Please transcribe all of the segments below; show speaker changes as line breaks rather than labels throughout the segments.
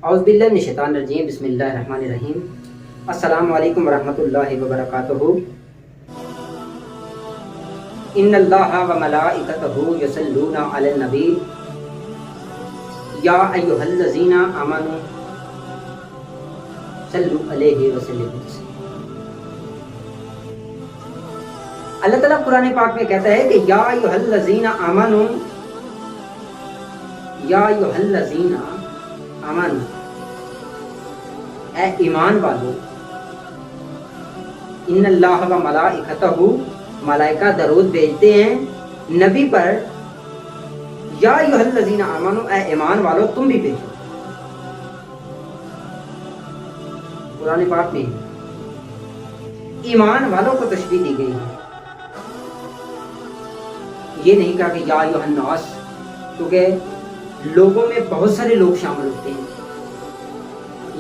اعوذ باللہ من الشیطان الرجیم، بسم اللہ الرحمن الرحیم۔ السلام علیکم ورحمۃ اللہ وبرکاتہ۔ ان اللہ وملائکتہ یصلون علی النبی یا ایھا الذین آمنوا صلوا علیہ وسلموا تسلیما۔ اللہ تعالیٰ قرآن پاک میں کہتا ہے کہ یا ایھا الذین آمنوا، یا ایھا الذین آمنوا، اے ایمان والو، ان اللہ و ملائکتہ، ملائکہ درود بھیجتے ہیں نبی پر، یا ایھا الذین آمنوا، اے ایمان والو تم بھی بھیجو۔ قرآن پاک میں ایمان والوں کو تشبیہ دی گئی ہے، یہ نہیں کہا کہ یا ایھا الناس، کیونکہ لوگوں میں بہت سارے لوگ شامل ہوتے ہیں۔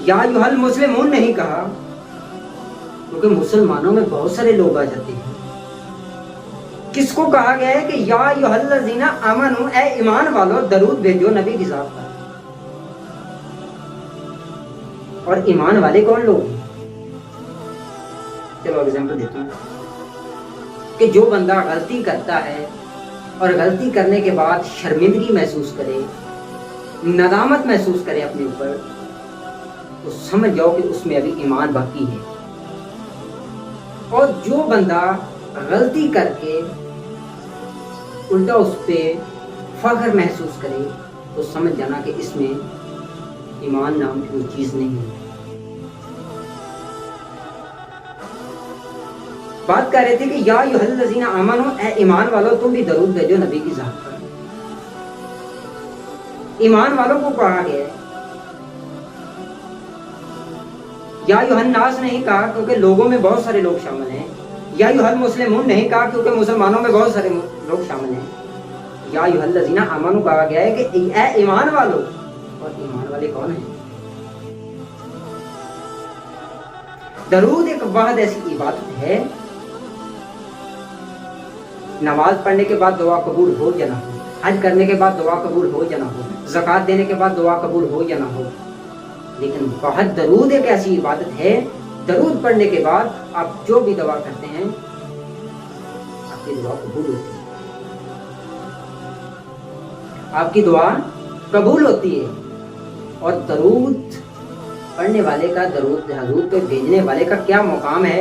یا ایھا المسلمون نہیں کہا کیونکہ مسلمانوں میں بہت سارے لوگ آ جاتے ہیں۔ کس کو کہا گیا ہے کہ یا ایھا الذین آمنوا، اے ایمان والو درود بھیجو نبی کی ذات پر۔ اور ایمان والے کون لوگ ہیں؟ چلو ایگزامپل دیتا ہوں کہ جو بندہ غلطی کرتا ہے اور غلطی کرنے کے بعد شرمندگی محسوس کرے، ندامت محسوس کرے اپنے اوپر، تو سمجھ جاؤ کہ اس میں ابھی ایمان باقی ہے۔ اور جو بندہ غلطی کر کے الٹا اس پہ فخر محسوس کرے، تو سمجھ جانا کہ اس میں ایمان نام کی کوئی چیز نہیں ہے۔ بات کر رہے تھے کہ یا ایھا الذین آمنوا، اے ایمان والو تم بھی درود بھیجو نبی کی ذات پر۔ ایمان والوں کو کہا گیا ہے، یا ایھا الناس نہیں کہا کیونکہ لوگوں میں بہت سارے لوگ شامل ہیں۔ یا ایھا المسلمون نہیں کہا کیونکہ مسلمانوں میں بہت سارے لوگ شامل ہیں۔ یا ایھا الذین آمنوا کہا گیا ہے کہ اے ایمان والو، اور ایمان والے کون ہیں؟ درود ایک واحد ایسی عبادت ہے، نماز پڑھنے کے بعد دعا قبول ہو یا نہ ہو، حج کرنے کے بعد دعا قبول ہو یا نہ ہو، زکوٰۃ دینے کے بعد دعا قبول ہو یا نہ ہو، لیکن واحد درود ایک ایسی عبادت ہے، درود پڑھنے کے بعد آپ جو بھی دعا کرتے ہیں آپ کی دعا قبول ہوتی ہے، آپ کی دعا قبول ہوتی ہے۔ اور درود پڑھنے والے کا، درود حضور پہ بھیجنے والے کا کیا مقام ہے؟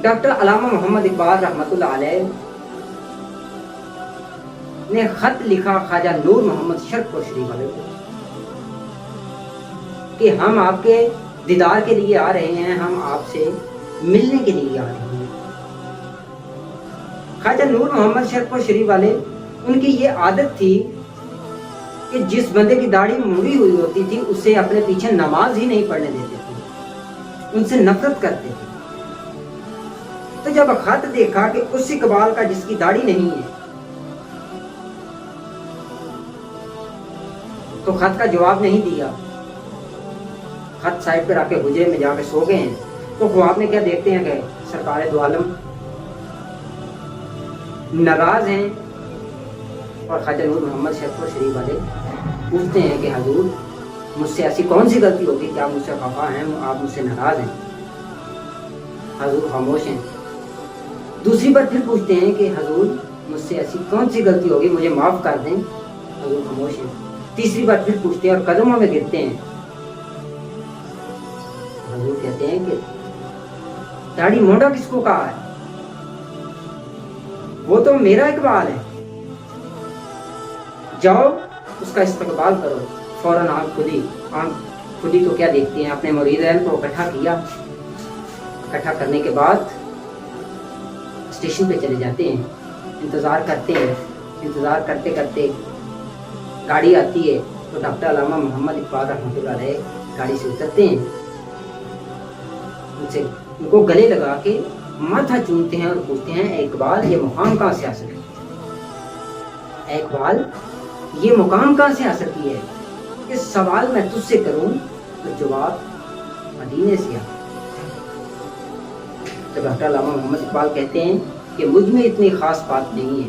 ڈاکٹر علامہ محمد اقبال رحمۃ اللہ علیہ نے خط لکھا خواجہ نور محمد شرقپور شریف والے کو کہ ہم آپ کے دیدار کے لیے آ رہے ہیں، ہم آپ سے ملنے کے لیے آ رہے ہیں۔ خواجہ نور محمد شرقپور شریف والے، ان کی یہ عادت تھی کہ جس بندے کی داڑھی مڑی ہوئی ہوتی تھی اسے اپنے پیچھے نماز ہی نہیں پڑھنے دیتے تھے، ان سے نفرت کرتے تھے۔ تو جب خط دیکھا کہ اس اقبال کا جس کی داڑھی نہیں ہے، تو خط کا جواب نہیں دیا، خط سائڈ پہ رکھ کے حجرے میں جا کے سو گئے ہیں۔ تو خواب میں کیا دیکھتے ہیں کہ سرکار دو عالم ناراض ہیں، اور خواجہ نور محمد شرقپور شریف والے پوچھتے ہیں کہ حضور مجھ سے ایسی کون سی غلطی ہوگی کہ آپ مجھ سے خفا ہیں، آپ مجھ سے ناراض ہیں؟ حضور خاموش ہیں۔ دوسری بار پھر پوچھتے ہیں کہ حضور مجھ سے ایسی کون سی غلطی ہوگی، مجھے معاف کر دیں؟ حضور خاموش ہیں۔ تیسری بار پھر پوچھتے ہیں اور قدموں میں گرتے ہیں۔ حضور کہتے ہیں کہ داڑھی مونڈا کس کو کہا ہے؟ وہ تو میرا اقبال ہے، جاؤ اس کا استقبال کرو۔ فوراً آنکھ کھلی تو کیا دیکھتے ہیں، اپنے مریدین کو اکٹھا کیا، اکٹھا کرنے کے بعد اسٹیشن پہ چلے جاتے ہیں، انتظار کرتے ہیں۔ انتظار کرتے کرتے گاڑی آتی ہے تو ڈاکٹر علامہ محمد اقبال رحمۃ اللہ علیہ گاڑی سے اترتے ہیں، ان کو گلے لگا کے ماتھا چومتے ہیں اور پوچھتے ہیں اے اقبال یہ مقام کہاں سے حاصل کیا؟ اے اقبال یہ مقام کہاں سے حاصل کی ہے؟ اس سوال میں تجھ سے کروں تو جواب مدینے سے آ۔ تو ڈاکٹر علامہ محمد اقبال کہتے ہیں کہ مجھ میں اتنی خاص بات نہیں ہے،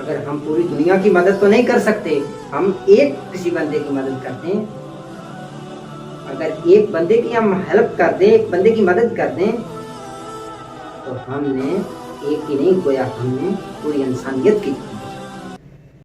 اگر ہم پوری دنیا کی مدد تو نہیں کر سکتے، ہم ایک کسی بندے کی مدد کرتے ہیں. اگر ایک بندے کی ہم ہیلپ کر دیں، ایک بندے کی مدد کر دیں، تو ہم نے ایک ہی نہیں، گویا ہم نے پوری انسانیت کی